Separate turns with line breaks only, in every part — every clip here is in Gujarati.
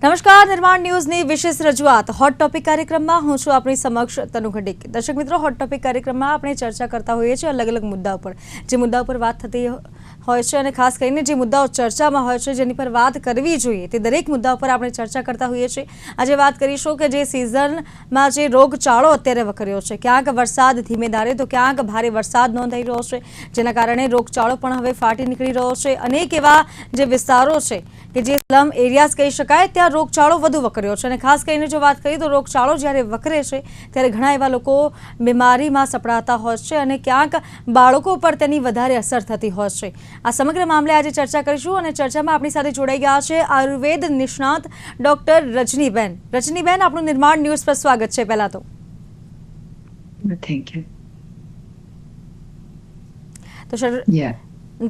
નમસ્કાર, નિર્માણ ન્યૂઝની વિશેષ રજૂઆત હોટ ટોપિક કાર્યક્રમમાં હું છું આપણી સમક્ષ તનુ ઘડિક। દર્શક મિત્રો, હોટ ટોપિક કાર્યક્રમમાં આપણે ચર્ચા કરતા હોઈએ છીએ અલગ અલગ મુદ્દાઓ પર, જે મુદ્દાઓ પર વાત થતી હોય છે અને ખાસ કરીને જે મુદ્દાઓ ચર્ચામાં હોય છે, જેની પર વાત કરવી જોઈએ તે દરેક મુદ્દાઓ પર આપણે ચર્ચા કરતા હોઈએ છીએ। આજે વાત કરીશું કે જે સિઝનમાં જે રોગચાળો અત્યારે વકર્યો છે, ક્યાંક વરસાદ ધીમે ધારે તો ક્યાંક ભારે વરસાદ નોંધાઈ રહ્યો છે, જેના કારણે રોગચાળો પણ હવે ફાટી નીકળી રહ્યો છે। અનેક એવા જે વિસ્તારો છે કે જે સ્લમ એરિયાઝ કહી શકાય, ત્યાં રોગચાળો વધુ વકર્યો છે અને ખાસ કરીને જો વાત કરીએ તો રોગચાળો જ્યારે વકરે છે ત્યારે ઘણા એવા લોકો બીમારીમાં સપડાતા હોય છે અને ક્યાંક બાળકો પર તેની વધારે અસર થતી હોય છે। આ સમગ્ર મામલે આજે ચર્ચા કરીશું અને ચર્ચામાં આપણી સાથે જોડાઈ ગયા છે આયુર્વેદ નિષ્ણાત ડોક્ટર રજનીબેન। રજનીબેન, આપણું નિર્માણ ન્યૂઝ પર સ્વાગત છે। પહેલા તો
થેન્ક યુ।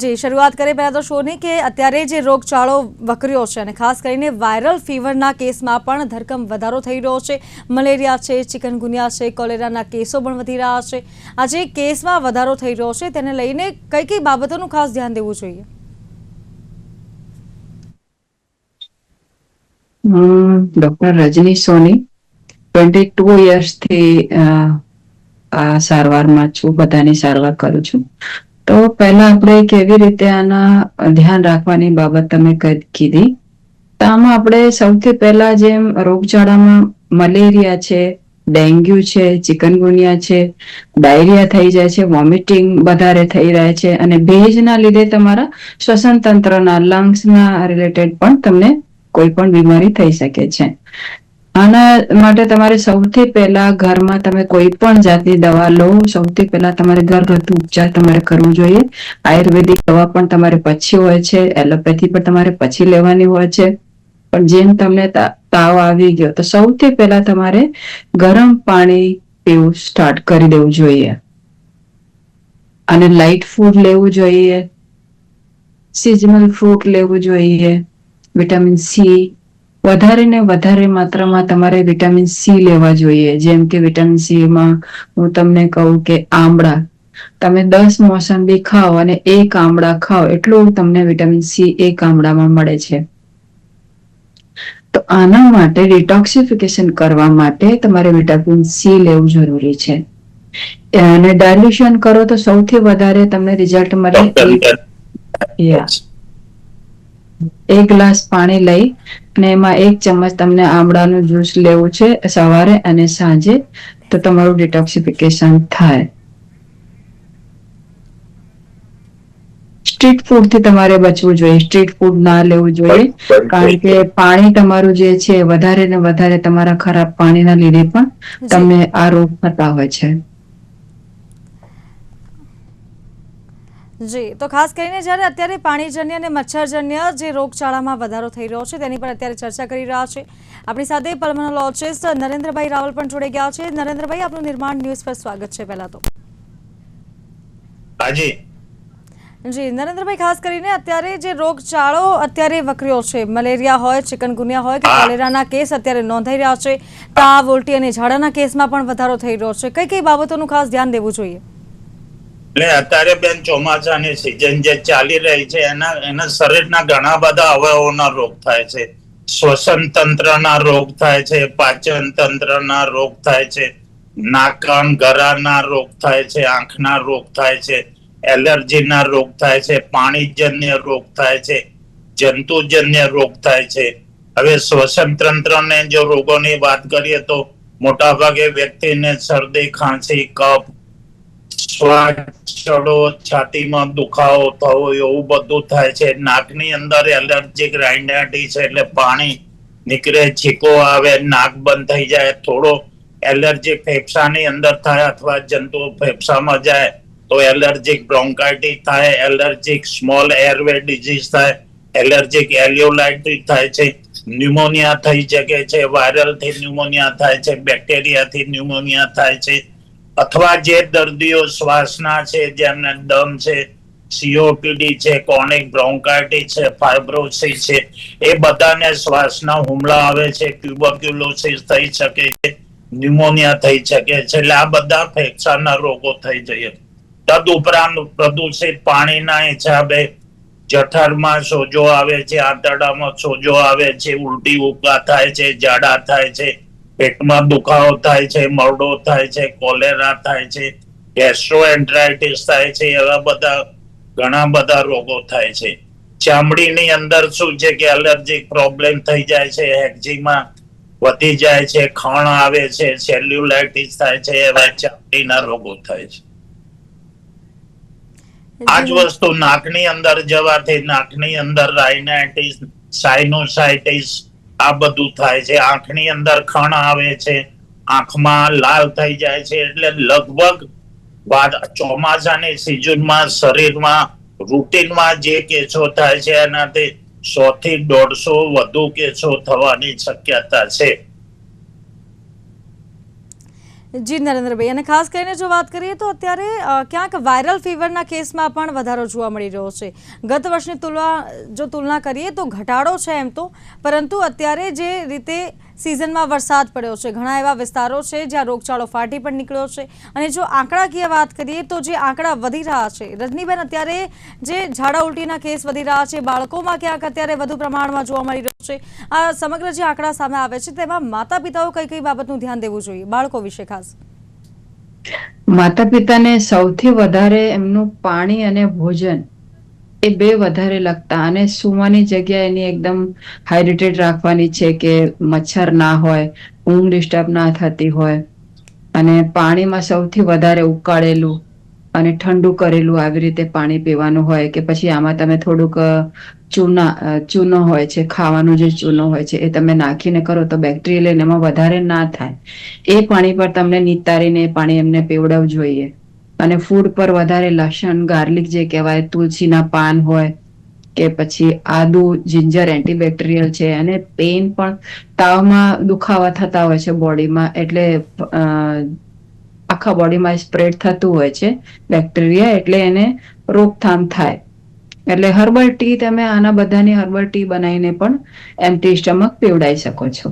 જી, શરૂઆત કરીએ પહેલા તો શોની કે અત્યારે જે રોગચાળો વકર્યો છે અને ખાસ કરીને વાયરલ ફીવરના કેસમાં પણ ધરખમ વધારો થઈ રહ્યો છે। મલેરિયા છે, ચિકનગુનિયા છે, કોલેરાના કેસો પણ વધી રહ્યા છે। આ જે કેસમાં વધારો થઈ રહ્યો છે તેને લઈને કઈ કઈ બાબતોનું ખાસ ધ્યાન દેવું જોઈએ?
ડોક્ટર રજની સોની 22 યર્સથી આ સારવારમાં છું, બધાની સારવાર કરું છું। તો પહેલા આપણે કેવી રીતે આના ધ્યાન રાખવાની બાબત તમે કીધી, તો આમાં આપણે સૌથી પહેલા જેમ રોગચાળામાં મલેરિયા છે, ડેન્ગ્યુ છે, ચિકનગુનિયા છે, ડાયરિયા થઈ જાય છે, વોમિટિંગ વધારે થઈ રહે છે અને ભેજના લીધે તમારા શ્વસન તંત્રના લંગ્સના રિલેટેડ પણ તમને કોઈ પણ બીમારી થઈ શકે છે। આના માટે તમારે સૌથી પહેલા ઘરમાં તમે કોઈ પણ જાતની દવા લો, સૌથી પહેલા તમારે ઘરગથ્થુ ઉપચાર તમારે કરવું જોઈએ। આયુર્વેદિક દવા પણ તમારે પછી હોય છે, એલોપેથી પણ તમારે પછી લેવાની હોય છે, પણ જેમ તમને તાવ આવી ગયો તો સૌથી પહેલા તમારે ગરમ પાણી પીવું સ્ટાર્ટ કરી દેવું જોઈએ અને લાઇટ ફૂડ લેવું જોઈએ, સિઝનલ ફ્રૂટ લેવું જોઈએ, વિટામિન સી વધારે ને વધારે માત્રામાં તમારે વિટામિન સી લેવા જોઈએ। જેમ કે વિટામિન સી માં હું તમને કહું કે આમળા, તમે 10 મોસંબી ખાઓ અને 1 આમળા ખાઓ એટલું તમને વિટામિન સી 1 આમળામાં મળે છે। તો આના માટે ડિટોક્સિફિકેશન કરવા માટે તમારે વિટામિન સી લેવું જરૂરી છે અને ડાયલ્યુશન કરો તો સૌથી વધારે તમને રિઝલ્ટ મળે। 1 ગ્લાસ પાણી લઈ અને એમાં 1 ચમચ તમને આમળાનું જ્યુસ લેવું છે સવારે અને સાંજે, તો તમારું ડિટોક્સિફિકેશન થાય। સ્ટ્રીટ ફૂડ થી તમારે બચવું જોઈએ, સ્ટ્રીટ ફૂડ ના લેવું જોઈએ, કારણ કે પાણી તમારું જે છે વધારે ને વધારે તમારા ખરાબ પાણીના લીધે પણ તમને આ રોગ થતા હોય છે।
જી, તો ખાસ કરીને જ્યારે અત્યારે પાણીજન્ય અને મચ્છરજન્ય જે રોગચાળામાં વધારો થઈ રહ્યો છે તેની પર અત્યારે ચર્ચા કરી રહ્યા છે। આપણી સાથે પલ્મોનોલોજીસ્ટ નરેન્દ્રભાઈ રાવલ પણ જોડાઈ ગયા છે। નરેન્દ્રભાઈ, આપનું નિર્માણ ન્યૂઝ પર સ્વાગત છે। પહેલા તો જી નરેન્દ્રભાઈ, ખાસ કરીને અત્યારે જે રોગચાળો અત્યારે વકર્યો છે, મલેરિયા હોય, ચિકનગુનિયા હોય કે કોલેરાના કેસ અત્યારે નોંધાઈ રહ્યા છે, તાવ, ઉલટી અને ઝાડાના કેસમાં પણ વધારો થઈ રહ્યો છે, કઈ કઈ બાબતોનું ખાસ ધ્યાન દેવું જોઈએ?
એટલે અત્યારે બેન ચોમાસાની સિઝન જે ચાલી રહી છે એના શરીરના ઘણા બધા અવયવોના રોગ થાય છે। શ્વસન તંત્રના રોગ થાય છે, પાચન તંત્રના રોગ થાય છે, નાક કાન ગળાના રોગ થાય છે, આંખના રોગ થાય છે, એલર્જીના રોગ થાય છે, પાણીજન્ય રોગ થાય છે, જંતુજન્ય રોગ થાય છે। હવે શ્વસન તંત્રને જો રોગોની વાત કરીએ તો મોટાભાગે વ્યક્તિને શરદી, ખાંસી, કફ, શ્વાસ ચડો, છાતીમાં દુખાવો થવો એવું બધું થાય છે। નાકની અંદર એલર્જીક રાઇનાઇટિસ એટલે પાણી નીકળે, છીકો આવે, નાક બંધ થઈ જાય, થોડો એલર્જી ફેફસાની અંદર થાય અથવા જંતુ ફેફસામાં જાય તો એલર્જીક બ્રોન્કાઇટિસ થાય, એલર્જીક સ્મોલ એરવે ડિઝીઝ થાય, એલર્જીક એલ્યુલાઇટિસ થાય છે, ન્યુમોનિયા થઈ શકે છે, વાયરલ થી ન્યુમોનિયા થાય છે, બેક્ટેરિયા થી ન્યુમોનિયા થાય છે, અથવા જે દર્દીઓ શ્વાસના છે, જેમને દમ છે, સીઓપીડી છે, કોર્નિક બ્રોન્કાઇટિસ છે, ફાઇબ્રોસિસ છે, એ બધાને શ્વાસના હુમલા આવે છે, ટ્યુબરક્યુલોસિસ થઈ શકે છે, ન્યુમોનિયા થઈ શકે છે। એટલે આ બધા ફેફસાના રોગો થઈ જાય। તદુપરાંત પ્રદૂષિત પાણીના હિસાબે જઠરમાં સોજો આવે છે, આંતરડામાં સોજો આવે છે, ઉલટી ઉબકા થાય છે, ઝાડા થાય છે, પેટમાં દુખાવો થાય છે, મરડો થાય છે, કોલેરા થાય છે, ગેસ્ટ્રોએન્ટરાઇટિસ થાય છે, એવા બધા ઘણા બધા રોગો થાય છે. ચામડીની અંદર શું છે કે એલર્જીક પ્રોબ્લેમ થઈ જાય છે, એક્ઝિમા વધી જાય છે, ખણ આવે છે, સેલ્યુલાઇટિસ થાય છે, એવા ચામડીના રોગો થાય છે. આ જ વસ્તુ નાકની અંદર જવાથી નાકની અંદર રાઇનાઇટિસ, સાઇનોસાઇટિસ આ બધું થાય છે. આંખની અંદર ખણ આવે છે, આંખમાં લાલ થઈ જાય છે. એટલે લગભગ ચોમાસાની સિઝનમાં શરીરમાં રૂટીનમાં જે કેસો થાય છે એનાથી 100 થી 150 વધુ કેસો થવાની શક્યતા છે.
જી નરેન્દ્રભાઈ, અને ખાસ કરીને જો વાત કરીએ તો અત્યારે ક્યાંક વાયરલ ફીવરના કેસમાં પણ વધારો જોવા મળી રહ્યો છે. ગત વર્ષની તુલના કરીએ તો ઘટાડો છે એમ તો, પરંતુ અત્યારે જે રીતે સિઝનમાં વરસાદ પડ્યો છે, ઘણા એવા વિસ્તારો છે જ્યાં રોગચાળો ફાટી પણ નીકળ્યો છે. અને જો આંકડાકીય વાત કરીએ તો જે આંકડા વધી રહ્યા છે, રજનીબેન, અત્યારે જે ઝાડા ઉલટીના કેસ વધી રહ્યા છે, બાળકોમાં ક્યાંક અત્યારે વધુ પ્રમાણમાં જોવા મળી રહ્યું છે. આ સમગ્ર જે આંકડા સામે આવે છે તેમાં માતા પિતાઓ કઈ કઈ બાબતનું ધ્યાન દેવું જોઈએ બાળકો વિશે ખાસ?
માતા પિતાને સૌથી વધારે એમનું પાણી અને ભોજન એ બે વધારે લગતા, અને સુવાની જગ્યા એની એકદમ હાઇડ્રેટેડ રાખવાની છે કે મચ્છર ના હોય, ઊંઘ ડિસ્ટર્બ ના થતી હોય. અને પાણીમાં સૌથી વધારે ઉકાળેલું અને ઠંડુ કરેલું આવી રીતે પાણી પીવાનું હોય. કે પછી આમાં તમે થોડુંક ચૂનો હોય છે, ખાવાનું જે ચૂનો હોય છે એ તમે નાખીને કરો તો બેક્ટેરિયલ એમાં વધારે ના થાય. એ પાણી પર તમને નિતારીને પાણી એમને પીવડાવવું જોઈએ. અને ફૂડ પર વધારે લસણ, ગાર્લિક જે કહેવાય, તુલસીના પાન હોય કે પછી આદુ, જિંજર એન્ટીબેક્ટેરિયલ છે. અને પેઇન પણ, તાવમાં દુખાવા થતા હોય છે બોડીમાં, એટલે આખા બોડીમાં સ્પ્રેડ થતું હોય છે બેક્ટેરિયા, એટલે એને રોકથામ થાય. એટલે હર્બલ ટી, તમે આના બધાની હર્બલ ટી બનાવીને પણ એમ્પ્ટી સ્ટમક પીવડાવી શકો છો.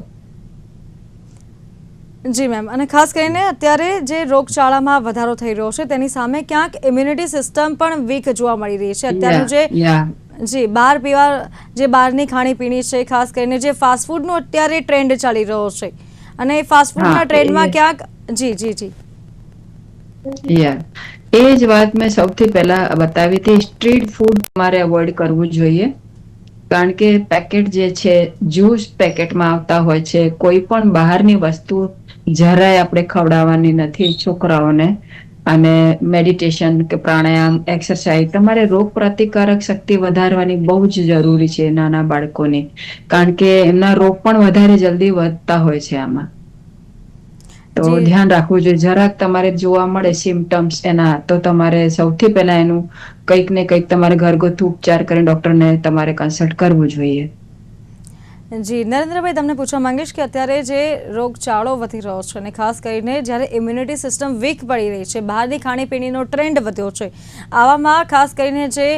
જી મેમ, અને ખાસ કરીને અત્યારે જે રોગચાળામાં વધારો થઈ રહ્યો છે તેની સામે ક્યાંક ઇમ્યુનિટી સિસ્ટમ પણ વીક જોવા મળી રહી છે. અત્યારનું જે બહાર પીવા, જે બહારની ખાણીપીણી છે, ખાસ કરીને જે ફાસ્ટ ફૂડનો અત્યારે ટ્રેન્ડ ચાલી રહ્યો છે, અને ફાસ્ટ ફૂડના ટ્રેન્ડમાં ક્યાંક
એ જ વાત મેં સૌથી પહેલા બતાવી હતી. સ્ટ્રીટ ફૂડ તમારે અવોઇડ કરવું જોઈએ, કારણ કે પેકેટ જે છે, જ્યુસ પેકેટમાં આવતા હોય છે. કોઈ પણ બહારની વસ્તુ જરાય આપણે ખવડાવવાની નથી છોકરાઓને. અને મેડિટેશન કે પ્રાણાયામ, એક્સરસાઇઝ, તમારે રોગ પ્રતિકારક શક્તિ વધારવાની બહુ જ જરૂરી છે નાના બાળકોની, કારણ કે એમના રોગ પણ વધારે જલ્દી વધતા હોય છે આમાં. તો ધ્યાન રાખવું જોઈએ. જરાક તમારે જોવા મળે સિમ્ટમ્સ એના, તો તમારે સૌથી પહેલા એનું કંઈક ને કંઈક તમારે ઘરગથ્થુ ઉપચાર કરીને ડોક્ટરને તમારે કન્સલ્ટ કરવું જોઈએ.
જી નરેન્દ્રભાઈ, તમને પૂછવા માંગીશ કે અત્યારે જે રોગચાળો વધી રહ્યો છે અને ખાસ કરીને જ્યારે ઇમ્યુનિટી સિસ્ટમ વીક પડી રહી છે, બહારની ખાણીપીણીનો ટ્રેન્ડ વધ્યો છે, આવામાં ખાસ કરીને જે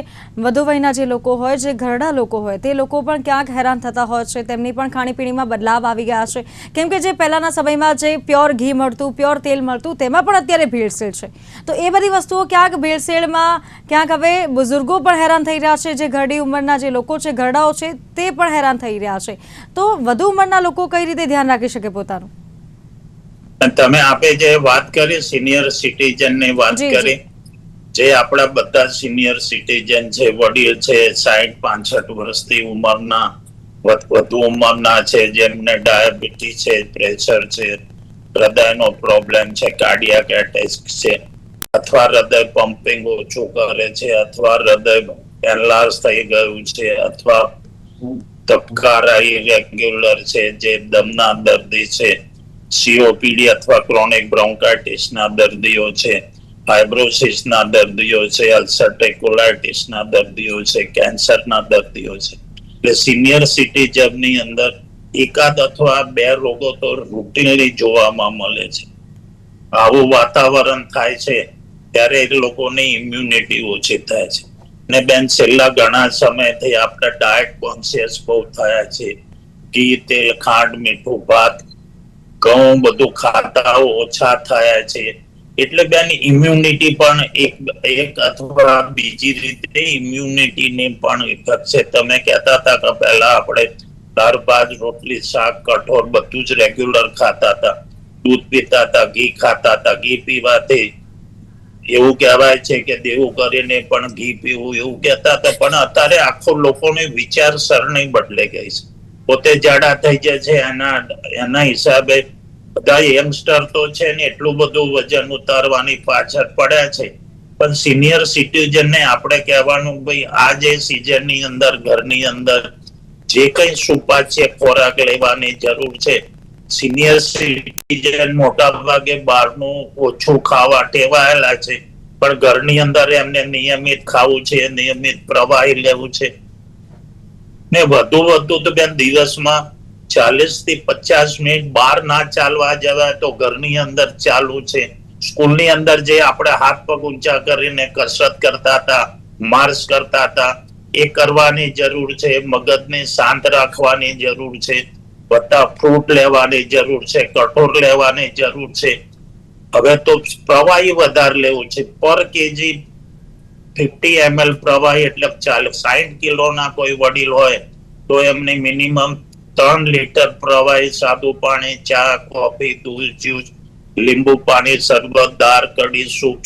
વધુ વયના જે લોકો હોય, જે ઘરડા લોકો હોય, તે લોકો પણ ક્યાંક હેરાન થતા હોય છે. તેમની પણ ખાણીપીણીમાં બદલાવ આવી ગયા છે, કેમ કે જે પહેલાના સમયમાં જે પ્યોર ઘી મળતું, પ્યોર તેલ મળતું, તેમાં પણ અત્યારે ભેળસેળ છે. તો એ બધી વસ્તુઓ ક્યાંક ભેળસેળમાં ક્યાંક હવે બુઝુર્ગો પણ હેરાન થઈ રહ્યા છે, જે ઘરડી ઉંમરના જે લોકો છે, ઘરડાઓ છે, તે પણ હેરાન થઈ રહ્યા છે. તો વધુ ઉંમરના લોકો કઈ રીતે ધ્યાન રાખી શકે પોતાનું?
તમે આપે જે વાત કરી સિનિયર સિટીઝન ની વાત કરી, જે આપણા બધા સિનિયર સિટીઝન છે, વડીલ છે, 60-65 વર્ષની ઉંમરના, વધુ ઉંમરના છે, જેમને ડાયાબિટીસ છે, પ્રેશર છે, હૃદયનો પ્રોબ્લેમ છે, કાર્ડિયાક એટેક છે, અથવા હૃદય પમ્પિંગ ઓછું કરે છે, અથવા હૃદય એનલાર્જ થઈ ગયું છે, અથવા ધબકારા ઇરેગ્યુલર છે, જે દમના દર્દી છે, સીઓપીડી અથવા ક્રોનિક બ્રોન્કાઇટિસ ના દર્દીઓ છે, ફાઇબ્રોસિસ ના દર્દીઓ છે, અલ્સરેટિવ કોલાઇટિસ ના દર્દીઓ છે, કેન્સર ના દર્દીઓ છે. એટલે સિનિયર સિટીઝન ની અંદર એકાદ અથવા 2 રોગો તો રૂટીનલી જોવામાં મળે છે. આવું વાતાવરણ થાય છે ત્યારે એ લોકોની ઇમ્યુનિટી ઓછી થાય છે. ને બેન, છેલ્લા ઘણા સમયથી આપણે ડાયટ કોન્શિયસ બહુ થયા છે. ઘી, તેલ, ખાંડ, મીઠું, ભાત, ઘઉં બધું ખાતા ઓછા થયા છે. એટલે બેન ઇમ્યુનિટી પણ એક અથવા બીજી રીતે ઇમ્યુનિટીની પણ ઇફેક્ટ છે. તમે કહેતા હતા કે પહેલા આપણે દાળ ભાત રોટલી શાક કઠોળ બધું જ રેગ્યુલર ખાતા હતા, દૂધ પીતા હતા, ઘી ખાતા હતા. ઘી પીવાથી એવું કહેવાય છે કે દેવું કરીને પણ ઘી પીવું એવું કહેતા હતા, પણ અત્યારે આખો લોકોની વિચારસરણી બદલાઈ ગઈ છે. પોતે જાડા થઈ જાય છે એના હિસાબે બધા યંગસ્ટર તો છે ને એટલું બધું વજન ઉતારવાની પાછળ પડ્યા છે, પણ સિનિયર સિટીઝન ને આપણે કહેવાનું ભાઈ આ જે સિઝનની અંદર ઘરની અંદર જે કઈ સુપાચ્ય ખોરાક લેવાની જરૂર છે. સિનિયર સિટીઝન મોટા ભાગે બહારનું ઓછું ખાવા ટેવાયેલા છે, પણ ઘરની અંદર એમને નિયમિત ખાવું છે, નિયમિત પ્રવાહી લેવું છે ને વધુ તો બેન દિવસમાં 40 થી 50 મિનિટ બહાર ના ચાલવા જવાય તો ઘરની અંદર ચાલુ છે. સ્કૂલની અંદર જે આપણે હાથ પગ ઊંચા કરીને કસરત કરતા હતા, માર્ચ કરતા હતા, એ કરવાની જરૂર છે. મગજને શાંત રાખવાની જરૂર છે. બધા ફ્રૂટ લેવાની જરૂર છે, કઠોળ લેવાની જરૂર છે. હવે તો પ્રવાહી વધારે લેવું છે. પર કેજી 50 ml પ્રવાહી એટલે 60 કિલોના કોઈ વડીલ હોય તો એમને મિનિમમ 3 લીટર પ્રવાહી, સાદું પાણી, ચા, કોફી, દૂધ, જ્યુસ, લીંબુ પાણી, શરબત, દાળ, કઢી, સૂપ,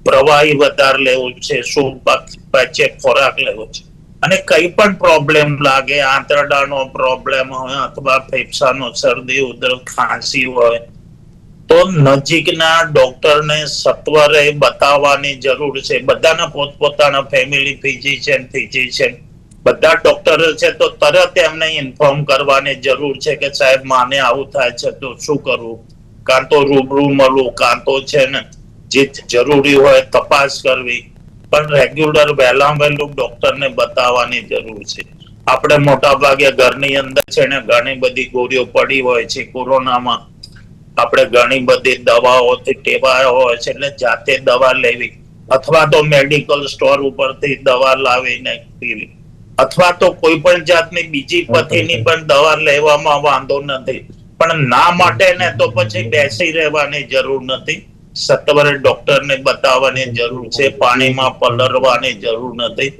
પ્રવાહી વધારે લેવું છે. સુપાચ્ય ખોરાક લેવો છે. અને કઈ પણ પ્રોબ્લેમ લાગે, આંતરડાનો પ્રોબ્લેમ હોય અથવા ફેફસાનો શરદી ઉધરસ ખાંસી હોય તો નજીકના ડોક્ટરને સત્વરે બતાવવાની જરૂર છે. બધાના પોતપોતાના ફેમિલી ફિઝિશિયન બધા ડોક્ટર છે તો તરત એમને ઇન્ફોર્મ કરવાની જરૂર છે કે સાહેબ માને આવું થાય છે તો શું કરવું. કાં તો રૂબરૂ મળવું, કાં તો છે ને જે જરૂરી હોય તપાસ કરવી, પણ રેગ્યુલર વહેલું ડોક્ટરને બતાવવાની જરૂર છે. આપણે મોટા ભાગે ઘરની અંદર છે ને ઘણી બધી ગોળીઓ પડી હોય છે. કોરોનામાં આપણે ઘણી બધી દવાઓથી ટેવાયા હોય છે, એટલે જાતે દવા લેવી અથવા તો મેડિકલ સ્ટોર ઉપરથી દવા લાવીને પીવી અથવા તો કોઈ પણ જાતની બીજી પથીની પણ દવા લેવામાં વાંધો નથી, પણ ના માટે ને તો પછી બેસી રહેવાની જરૂર નથી. સત્વરે ડોક્ટરને બતાવવાની જરૂર છે. પાણીમાં પલળવાની જરૂર નથી.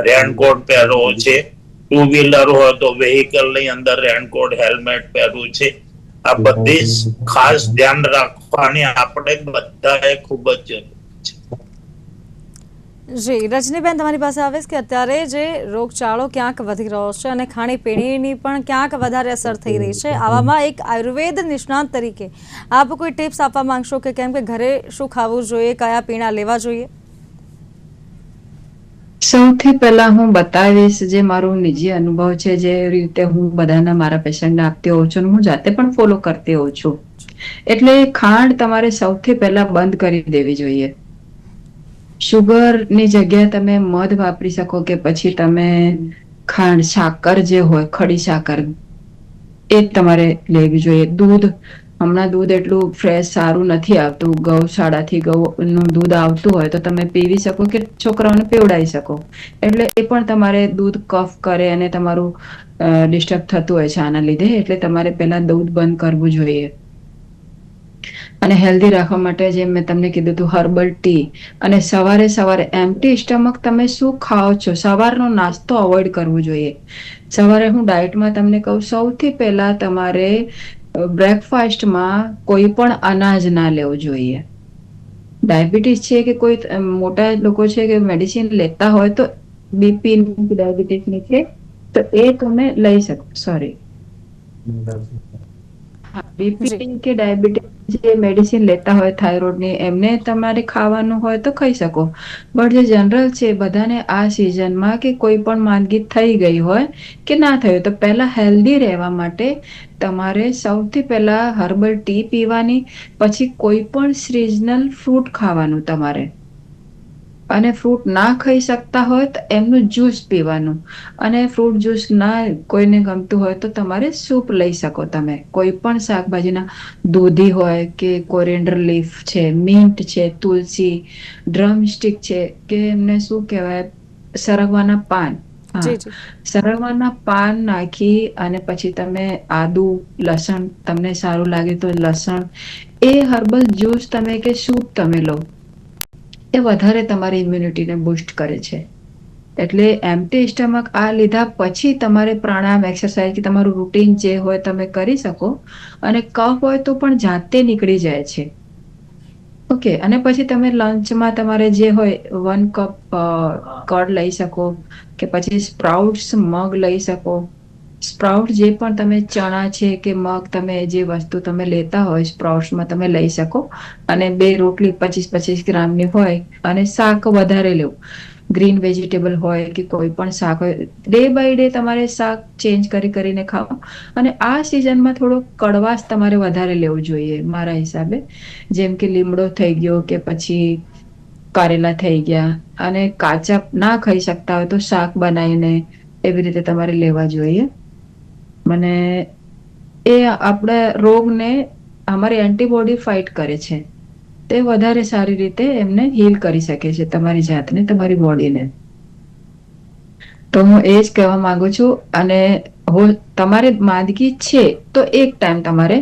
રેનકોટ પહેરવો છે. 2 વ્હીલર હોય તો વેહિકલ ની અંદર રેનકોટ હેલ્મેટ પહેરવું છે. આ બધી ખાસ ધ્યાન રાખવાની આપણે બધાએ ખૂબ જ જરૂર છે.
જી રજનીબેન, તમારી પાસે આવીશ કે અત્યારે જે રોગચાળો ક્યાંક વધી રહ્યો છે અને ખાણીપીણીની પણ ક્યાંક વધારે અસર થઈ રહી છે, આવામાં એક આયુર્વેદ નિષ્ણાત તરીકે આપ કોઈ ટિપ્સ આપવા માંગશો કે કેમ કે ઘરે શું ખાવું જોઈએ, કયા પીણા લેવા જોઈએ?
સૌથી પહેલા હું બતાવીશ જે મારો નિજી અનુભવ છે, જે રીતે હું બધાના મારા પેશન્ટને આપતી હોઉં છું, હું જાતે પણ ફોલો કરતી હોઉં છું. એટલે ખાંડ તમારે સૌથી પહેલા બંધ કરી દેવી જોઈએ. શુગર ની જગ્યાએ તમે મધ વાપરી શકો કે પછી તમે ખાંડ સાકર જે હોય ખડી સાકર એ જ તમારે લેવી જોઈએ. દૂધ, હમણાં દૂધ એટલું ફ્રેશ સારું નથી આવતું. ગૌશાળાથી ગૌનું દૂધ આવતું હોય તો તમે પીવી શકો કે છોકરાઓને પીવડાવી શકો. એટલે એ પણ તમારે દૂધ કફ કરે અને તમારું ડિસ્ટર્બ થતું હોય છે આના લીધે. એટલે તમારે પહેલા દૂધ બંધ કરવું જોઈએ. અને હેલ્ધી રાખવા માટે જેમ મેં તમને કીધું હતું હર્બલ ટી, અને સવારે એમ્પ્ટી સ્ટમક તમે શું ખાઓ છો, સવારનો નાસ્તો અવોઇડ કરવો જોઈએ. સવારે હું ડાયટમાં તમને કહું, સૌથી પહેલા તમારે બ્રેકફાસ્ટમાં કોઈ પણ અનાજ ના લેવું જોઈએ. ડાયાબિટીસ છે કે કોઈ મોટા લોકો છે કે મેડિસિન લેતા હોય તો બીપી ડાયાબિટીસની છે તો એ તમે લઈ શકો. સોરી, બીપી કે ડાયાબિટીસ જે મેડિસિન લેતા હોય થાઇરોઇડની, એમને તમારે ખાવાનું હોય તો ખાઈ શકો. બટ જે જનરલ છે બધાને આ સિઝનમાં કે કોઈ પણ માંદગી થઈ ગઈ હોય કે ના થયું તો પહેલા હેલ્ધી રહેવા માટે તમારે સૌથી પહેલા હર્બલ ટી પીવાની, પછી કોઈ પણ સિઝનલ ફ્રૂટ ખાવાનું તમારે. અને ફ્રૂટ ના ખાઈ શકતા હોય તો એમનું જ્યુસ પીવાનું. અને ફ્રૂટ જ્યુસ ના કોઈને ગમતું હોય તો તમારે સૂપ લઈ શકો. તમે કોઈ પણ શાકભાજીના, દૂધી હોય કે કોરિએન્ડર લીફ છે, મિન્ટ છે, તુલસી, ડ્રમસ્ટિક છે કે એમને શું કહેવાય, સરગવાના પાન. સરગવાના પાન નાખી અને પછી તમે આદુ, લસણ, તમને સારું લાગે તો લસણ એ હર્બલ જ્યુસ તમે કે સૂપ તમે લો, એ વધારે તમારી ઇમ્યુનિટીને બૂસ્ટ કરે છે. એટલે એમ્પ્ટી સ્ટમક આ લીધા પછી તમારે પ્રાણાયામ, એક્સરસાઇઝ કે તમારું રૂટીન જે હોય તમે કરી શકો. અને કફ હોય તો પણ જાતે નીકળી જાય છે. ઓકે, અને પછી તમે લંચમાં તમારે જે હોય 1 કપ કડ લઈ શકો, કે પછી સ્પ્રાઉટ્સ મગ લઈ શકો. સ્પ્રાઉટ જે પણ તમે ચણા છે કે મગ, તમે જે વસ્તુ તમે લેતા હોય સ્પ્રાઉટ્સમાં તમે લઈ શકો. અને 2 રોટલી 25-25 ગ્રામની હોય, અને શાક વધારે લેવું. ગ્રીન વેજીટેબલ હોય કે કોઈ પણ શાક હોય, ડે બાય ડે તમારે શાક ચેન્જ કરીને ખાઓ. અને આ સિઝનમાં થોડો કડવાશ તમારે વધારે લેવું જોઈએ મારા હિસાબે. જેમ કે લીમડો થઈ ગયો, કે પછી કારેલા થઈ ગયા. અને કાચા ના ખાઈ શકતા હોય તો શાક બનાવીને એવી રીતે તમારે લેવા જોઈએ. મને એ આપણા રોગને અમારી એન્ટીબોડી ફાઇટ કરે છે. તે વધારે સારી રીતે એમને હીલ કરી શકે છે, તમારી જાતને, તમારી બોડીને. તો હું એ જ કહેવા માંગુ છું. અને તમારે માંદગી છે તો એક ટાઈમ તમારે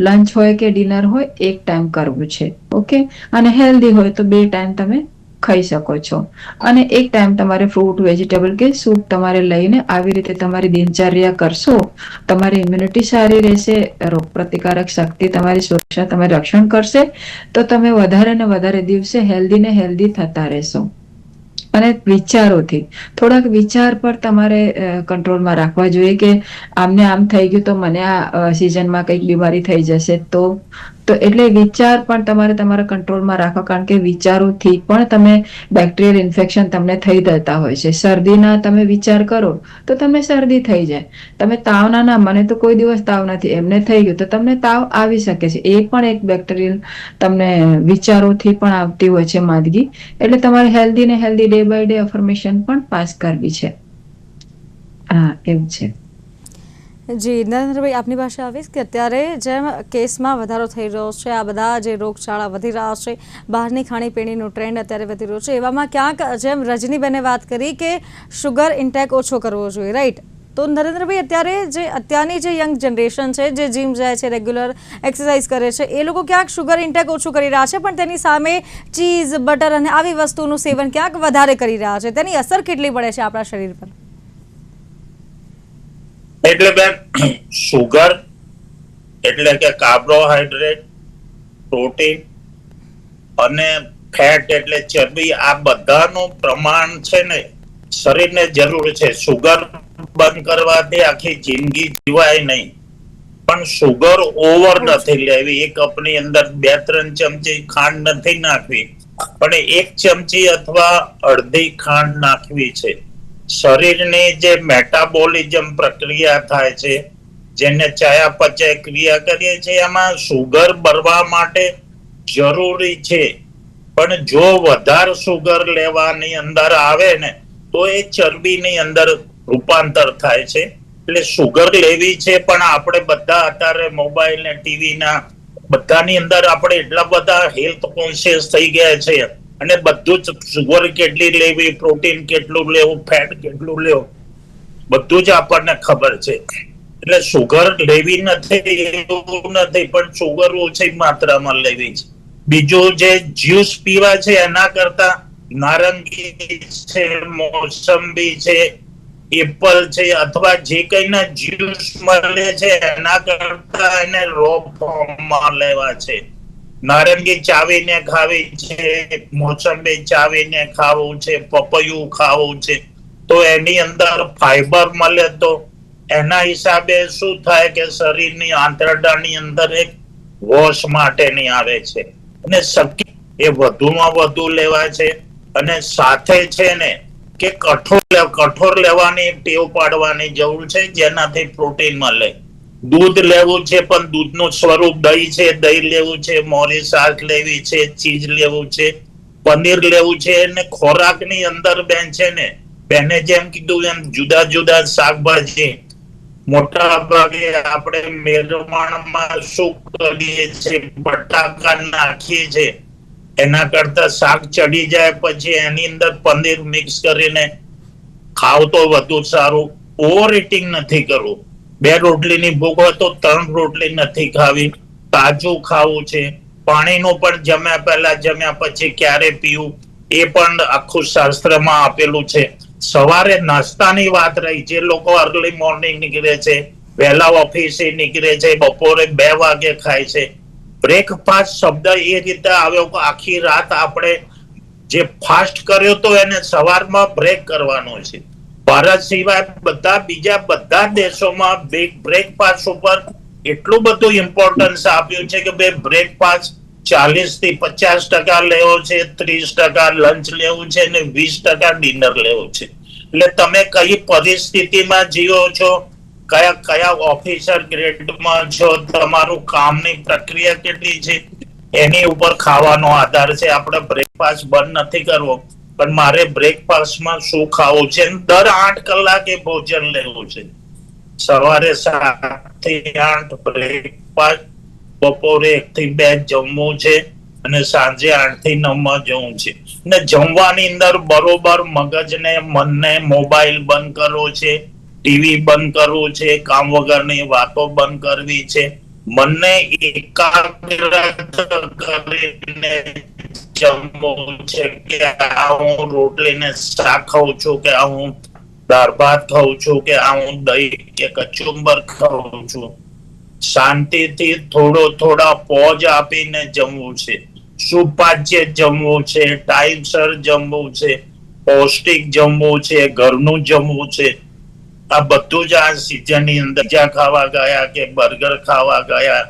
લંચ હોય કે ડિનર હોય, એક ટાઈમ કરવું છે. ઓકે, અને હેલ્ધી હોય તો 2 ટાઈમ તમે ખાઈ શકો છો. અને એક ટાઈમ તમારે ફ્રૂટ, વેજીટેબલ કે સૂપ તમારે લઈને આવી રીતે તમારી દિનચર્યા કરશો. તમારી ઇમ્યુનિટી સારી રહેશે, રોગ પ્રતિકારક શક્તિ તમારી સુરક્ષા તમે રક્ષણ કરશે. તો તમે વધારે ને વધારે દિવસે હેલ્ધી ને હેલ્ધી થતા રહેશો. અને વિચારોથી થોડાક વિચાર પર તમારે કંટ્રોલમાં રાખવા જોઈએ, કે આમને આમ થઈ ગયું તો મને આ સિઝનમાં કંઈક બીમારી થઈ જશે તો એટલે વિચાર પણ તમારે તમારા કંટ્રોલમાં રાખો. કારણ કે વિચારોથી પણ તમે બેક્ટેરિયલ ઇન્ફેક્શન તમને થઈ જતા હોય છે. શરદીના તમે વિચાર કરો તો તમને શરદી થઈ જાય. તમે તાવના, ના મને તો કોઈ દિવસ તાવ નથી, એમને થઈ ગયું તો તમને તાવ આવી શકે છે. એ પણ એક બેક્ટેરિયલ તમને વિચારોથી પણ આવતી હોય છે માંદગી. એટલે તમારે હેલ્ધી ને healthy day by day affirmation પણ પાસ કરવી છે. હા, એવું છે.
જી નરેન્દ્રભાઈ, આપની પાસે આવીશ કે અત્યારે જેમ કેસમાં વધારો થઈ રહ્યો છે, આ બધા જે રોગચાળા વધી રહ્યા છે, બહારની ખાણીપીણીનું ટ્રેન્ડ અત્યારે વધી રહ્યું છે, એવામાં ક્યાંક જેમ રજનીબેને વાત કરી કે શુગર ઇન્ટેક ઓછો કરવો જોઈએ, રાઈટ? તો નરેન્દ્રભાઈ, અત્યારની જે યંગ જનરેશન છે, જે જીમ જાય છે, રેગ્યુલર એક્સરસાઇઝ કરે છે, એ લોકો ક્યાંક શુગર ઇન્ટેક ઓછું કરી રહ્યા છે, પણ તેની સામે ચીઝ, બટર અને આવી વસ્તુનું સેવન ક્યાંક વધારે કરી રહ્યા છે. તેની અસર કેટલી પડે છે આપણા શરીર પર?
એટલે બેન, સુગર એટલે કે કાર્બોહાઈડ્રેટ, પ્રોટીન અને ફેટ એટલે ચરબી, આ બધાનું પ્રમાણ છે ને શરીરને જરૂર છે. સુગર બંધ કરવાથી આખી જિંદગી જીવાય નહીં, પણ સુગર ઓવર નથી લેવી. 1 કપની અંદર 2-3 ચમચી ખાંડ નથી નાખવી, પણ 1 ચમચી અથવા અડધી ખાંડ નાખવી છે. શરીરની જે મેટાબોલિઝમ પ્રક્રિયા થાય છે, જેને ચયાપચય ક્રિયા કરીએ છીએ, એમાં સુગર બળવા માટે જરૂરી છે. પણ જો વધારે સુગર લેવાની અંદર આવે ને તો એ ચરબીની અંદર રૂપાંતર થાય છે. એટલે સુગર લેવી છે, પણ આપણે બધા અત્યારે મોબાઈલ ને ટીવી ના બધાની અંદર આપણે એટલા બધા હેલ્થ કોન્શિયસ થઈ ગયા છે, અને બધું જ સુગર કેટલી લેવી, પ્રોટીન કેટલું લેવું, ફેટ કેટલું લેવું, બધું જ આપણને ખબર છે. એટલે સુગર લેવી નથી એવું નથી, પણ સુગર ઓછી માત્રામાં લેવી છે. બીજું જે જ્યુસ પીવા છે એના કરતા નારંગી છે, મોસંબી છે, એપલ છે, અથવા જે કઈ ના જ્યુસ મળે છે એના કરતા એને રો ફોર્મમાં લેવા છે. નારંગી ચાવીને ખાવી છે, મોસંબી ચાવીને ખાવું છે, પપૈયું ખાવું છે, તો એની અંદર ફાઈબર મળે. તો એના હિસાબે શું થાય કે શરીરની આંતરડાની અંદર એક વોશ માટેની આવે છે, અને શક્ય એ વધુમાં વધુ લેવા છે. અને સાથે છે ને કે કઠોર લેવાની ટેવ પાડવાની જરૂર છે, જેનાથી પ્રોટીન મળે. દૂધ લેવું છે, પણ દૂધનું સ્વરૂપ દહીં છે, દહીં લેવું છે, મોરી શાક લેવી છે, ચીઝ લેવું છે, પનીર લેવું છે. અને ખોરાકની અંદર બેન છે ને, બેને જેમ કીધું એમ જુદા જુદા શાકભાજી, મોટા ભાગે આપણે મેરમાણમાં શું કરીએ છીએ, બટાકા નાખીએ છીએ. એના કરતા શાક ચડી જાય પછી એની અંદર પનીર મિક્સ કરીને ખાવ તો વધુ સારું. ઓવર ઇટિંગ નથી કરવું. 2 રોટલીની ભૂખ હોય તો 3 રોટલી નથી ખાવી, તાજું ખાવું છે. પાણીનું પણ જમ્યા પહેલા જમ્યા પછી ક્યારે પીવું એ પણ આખું શાસ્ત્રમાં આપેલું છે. સવારે નાસ્તાની વાત રહી, જે લોકો અર્લી મોર્નિંગ નીકળે છે, વહેલા ઓફિસે નીકળે છે, બપોરે 2 વાગે ખાય છે, બ્રેકફાસ્ટ શબ્દ એ રીતે આવ્યો કે આખી રાત આપણે જે ફાસ્ટ કર્યો તો એને સવારમાં બ્રેક કરવાનો છે. ભારત સિવાય બીજા બધા દેશોમાં બ્રેકફાસ્ટ ઉપર એટલું બધું ઇમ્પોર્ટન્સ આપ્યું છે કે ભાઈ બ્રેકફાસ્ટ 40 થી 50% લેવો છે, 30% લંચ લેવું છે અને 20% ડિનર લેવું છે. એટલે તમે કઈ પરિસ્થિતિમાં જીવો છો, કયા ઓફિસર ગ્રેડમાં છો, તમારું કામની પ્રક્રિયા કેટલી છે, એની ઉપર ખાવાનો આધાર છે. આપણે બ્રેકફાસ્ટ બંધ નથી કરવો, પણ મારે બ્રેકફાસ્ટમાં શું ખાવું છે, દર 8 કલાકે ભોજન લેવું છે. સવારે 7 થી 8 બ્રેકફાસ્ટ, બપોરે 1 થી 2 જમવું છે અને સાંજે 8 થી 9 માં જવું છે. ને જમવાની અંદર બરોબર મગજને, મનને મોબાઈલ બંધ કરવો છે, ટીવી બંધ કરવું છે, કામ વગરની વાતો બંધ કરવી છે, મનને એકાગ્ર કરીને જમવું છે કે આ હું રોટલીને શાક ખાઉં છું, કે આ હું દાળ ભાત ખાઉં છું, કે આ હું દહીં કે કચુંબર ખાઉં છું. શાંતિથી થોડા પોજ આપીને જમવું છે, સુપાચ્ય જમવું છે, ટાઈમસર જમવું છે, પૌષ્ટિક જમવું છે, ઘરનું જમવું છે. આ બધું જ આ સિઝનની અંદર પિઝા ખાવા ગયા કે બર્ગર ખાવા ગયા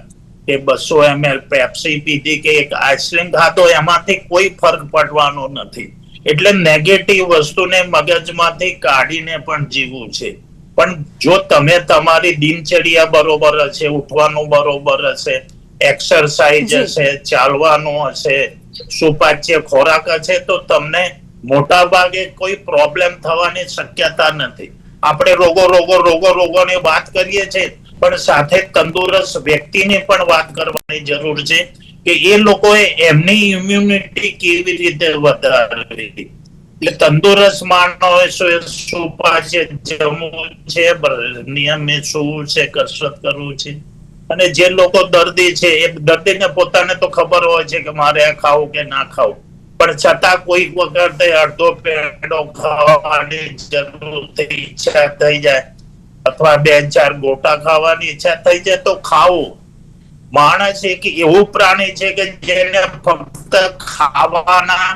કે 200 ml પેપ્સી પીધી કે એક આઈસ્ક્રીમ ખાધો, એમાંથી કોઈ ફરક પડવાનો નથી. એટલે નેગેટિવ વસ્તુને મગજમાંથી કાઢીને પણ જીવવું છે. પણ જો તમે તમારી દિનચર્યા બરોબર હશે, ઉઠવાનું બરોબર હશે, એક્સરસાઇઝ હશે, ચાલવાનું હશે, સુપાચ્ય ખોરાક હશે, તો તમને મોટા ભાગે કોઈ પ્રોબ્લેમ થવાની શક્યતા નથી. આપણે રોગોની વાત કરીએ છીએ, પણ સાથે તંદુરસ્ત વ્યક્તિની પણ વાત કરવાની જરૂર છે કે એ લોકોએ એમની ઇમ્યુનિટી કેવી રીતે વધારવી. એટલે તંદુરસ્ત માણસો સુપાચ્ય જમવું છે, નિયમિત સૂવું છે, કસરત કરવું છે. અને જે લોકો દર્દી છે, એ દર્દીને પોતાને તો ખબર હોય છે કે મારે આ ખાવું કે ના ખાવું, પણ છતાં કોઈક વખતે અડધો પેંડો ખાવાની જરૂર ઈચ્છા થઈ જાય અથવા 2-4 ગોટા ખાવાની ઈચ્છા થઈ જાય તો ખાવું. માણસ એક એવું પ્રાણી છે કે જેને ફક્ત ખાવાના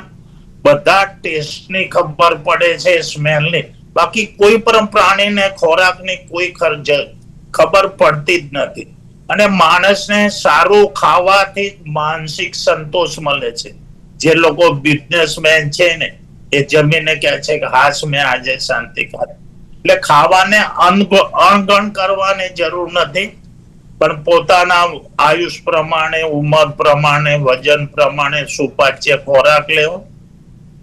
બધા ટેસ્ટની ખબર પડે છે, સ્મેલની. બાકી કોઈ પણ પ્રાણીને ખોરાકની કોઈ ખબર પડતી જ નથી. અને માણસને સારું ખાવાથી માનસિક સંતોષ મળે છે. જે લોકો બિઝનેસમેન છે ને, એ જમીને કહે છે કે હાશ મેં આજે શાંતિ ખાધી. એટલે ખાવાને અણગણ કરવાની જરૂર નથી, પણ પોતાના આયુષ પ્રમાણે, ઉંમર પ્રમાણે, વજન પ્રમાણે સુપાચ્ય ખોરાક લેવો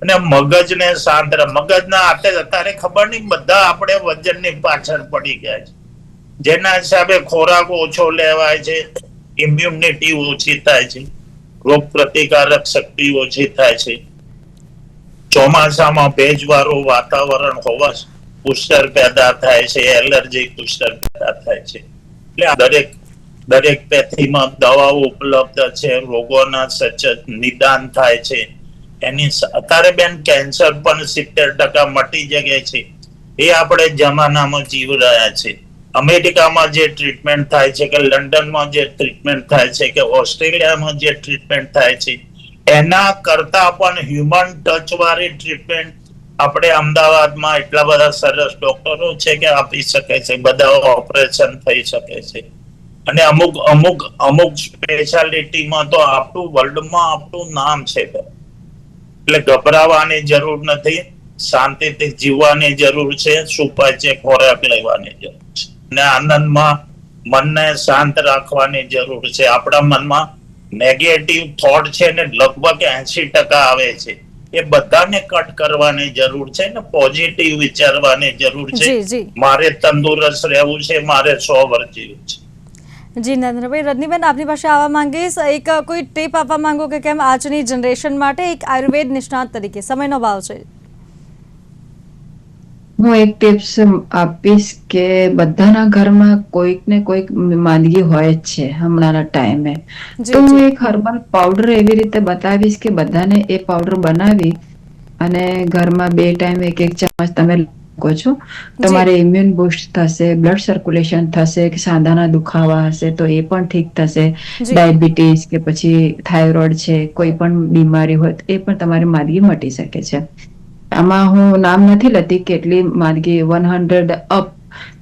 અને મગજને શાંત રહે. મગજના અત્યારે ખબર નહીં, બધા આપણે વજનની પાછળ પડી ગયા છે. જેના હિસાબે ખોરાક ઓછો લેવાય છે, ઇમ્યુનિટી ઓછી થાય છે, રોગ પ્રતિકારક શક્તિ ઓછી થાય છે. ચોમાસામાં ભેજવાળું વાતાવરણ હોવા પુષ્કળ પેદા થાય છે, એલર્જી પુષ્કળ પેદા થાય છે. એટલે દરેક પેથીમાં દવાઓ ઉપલબ્ધ છે, રોગોના સચોટ નિદાન થાય છે. એની અત્યારે બેન કેન્સર પણ 70% મટી જગ્યા છે. એ આપણે જમાનામાં જીવ રહ્યા છે. અમેરિકામાં જે ટ્રીટમેન્ટ થાય છે, કે લંડનમાં જે ટ્રીટમેન્ટ થાય છે, કે ઓસ્ટ્રેલિયામાં જે ટ્રીટમેન્ટ થાય છે, એના કરતા પણ હ્યુમન ટચ વાળી ટ્રીટમેન્ટ આપણે અમદાવાદમાં એટલા બધા સરસ ડોક્ટરો છે કે આપી શકે છે. બધા ઓપરેશન થઈ શકે છે. અને અમુક સ્પેશિયાલિટીમાં તો આપણું વર્લ્ડમાં આપણું નામ છે. એટલે ગભરાવાની જરૂર નથી, શાંતિથી જીવવાની જરૂર છે, સુપાચ્ય ખોરાક લેવાની જરૂર છે, અને આનંદમાં મનને શાંત રાખવાની જરૂર છે. આપણા મનમાં નેગેટિવ થોટ છે ને લગભગ 80% આવે છે. એ બધાને કટ કરવાની જરૂર છે ને પોઝિટિવ વિચારવાની જરૂર છે. મારે તંદુરસ્ત રહેવું છે, મારે 100 વર્ષ જીવવું છે.
જી નરેન્દ્રભાઈ, રજનીબેન આપની પાસે આવવા માંગીશ. એક કોઈ ટીપ આપવા માંગો કે કેમ આજની જનરેશન માટે એક આયુર્વેદ નિષ્ણાત તરીકે સમયનો ભાવ છે?
હું એક ટિપ્સ આપીશ કે બધાના ઘરમાં કોઈક ને કોઈક માંદગી હોય જ છે હમણાંના ટાઈમે.
જી
તો હું
જી
એક હર્બલ પાવડર એવી રીતે બતાવીશ કે બધાને એ પાવડર બનાવી અને ઘરમાં 2 ટાઈમ એક એક ચમચ તમે શકો છો.
જી
તમારે ઇમ્યુન બુસ્ટ થશે, બ્લડ સર્ક્યુલેશન થશે, કે સાંધાના દુખાવા હશે તો એ પણ ઠીક થશે.
જી
ડાયાબિટીસ કે પછી થાઇરોઇડ છે, કોઈ પણ બીમારી હોય તો એ પણ તમારી માંદગી મટી શકે છે. આમાં હું નામ નથી લેતી કેટલી માંદગી 100 અપ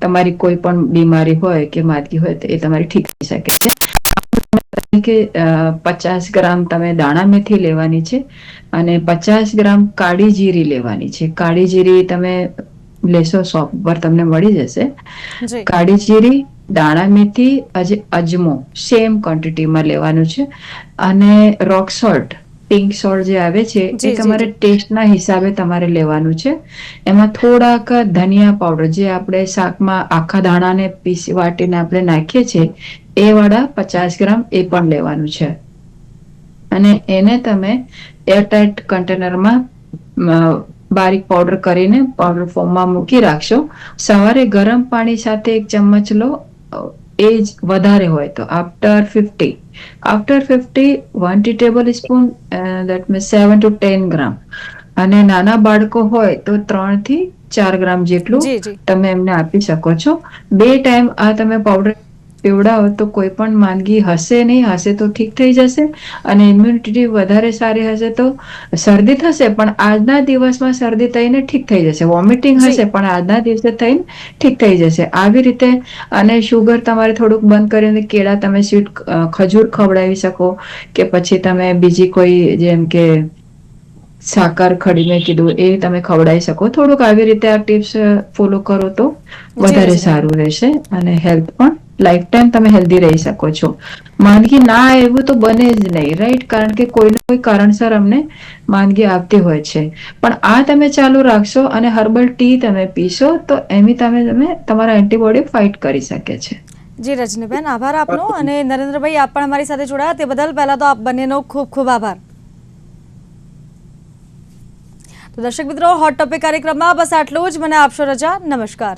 તમારી કોઈ પણ બીમારી હોય કે માંદગી હોય તો એ તમારી ઠીક થઈ શકે છે. કે 50 ગ્રામ તમે દાણા મેથી લેવાની છે અને 50 ગ્રામ કાળી જીરી લેવાની છે. કાળી જીરી તમે લેશો શોપ પર તમને મળી જશે.
જી
કાળી જીરી, દાણા મેથી, અજમો સેમ ક્વોન્ટિટીમાં લેવાનું છે અને રોક સોલ્ટ, પિંક સોલ્ટ જે આવે છે એ
જી જી
તમારે
જી
ટેસ્ટના હિસાબે તમારે લેવાનું છે. એમાં થોડાક ધનિયા પાવડર જે આપણે શાકમાં આખા દાણાને પીસી વાટીને આપણે નાખીએ છીએ એ વાળા 50 ગ્રામ એ પણ લેવાનું છે. અને એને તમે એરટાઇટ કન્ટેનરમાં બારીક પાવડર કરીને પાવડર ફોર્મમાં મૂકી રાખશો. સવારે ગરમ પાણી સાથે 1 ચમચ લો. એ જ વધારે હોય તો after 50 1 table spoon that means 7 to 10 ગ્રામ. અને નાના બાળકો હોય તો 3 થી 4 ગ્રામ જેટલું
જી જી
તમે એમને આપી શકો છો. 2 ટાઈમ આ તમે પાવડર પીવડાવો તો કોઈ પણ માંદગી હશે નહીં, હશે તો ઠીક થઈ જશે. અને ઇમ્યુનિટી વધારે સારી હશે તો શરદી થશે પણ આજના દિવસમાં શરદી થઈને ઠીક થઈ જશે. વોમિટિંગ
જી
હશે પણ આજના દિવસે થઈને ઠીક થઈ જશે. આવી રીતે. અને શુગર તમારે થોડુંક બંધ કરીને કેળા તમે સ્વીટ ખજૂર ખવડાવી શકો કે પછી તમે બીજી કોઈ જેમ કે સાકર ખડી મેં કીધું એ તમે ખવડાવી શકો. થોડુંક આવી રીતે આ ટિપ્સ ફોલો કરો તો
જી
વધારે
રજનીબેન.
સારું રહેશે અને હેલ્થ પણ લાઈફ ટાઈમ તમે હેલ્ધી રહી શકો છો. માંદગી ના એવું તો બને જ નહીં, રાઈટ? કારણ કે કોઈને કોઈ કારણસર અમને માંદગી આવતી હોય છે. પણ આ તમે ચાલુ રાખશો અને હર્બલ ટી તમે પીશો તો એમી તમે તમારા એન્ટીબોડી ફાઇટ કરી શકે છે.
જી રજનીબેન, આભાર આપનો. અને નરેન્દ્રભાઈ, આપ પણ અમારી સાથે જોડાયા તે બદલ પહેલા તો આપ બંનેનો ખૂબ ખૂબ આભાર. તો દર્શક મિત્રો, હોટ ટોપિક કાર્યક્રમમાં બસ આટલું જ. મને આપશો રજા. નમસ્કાર.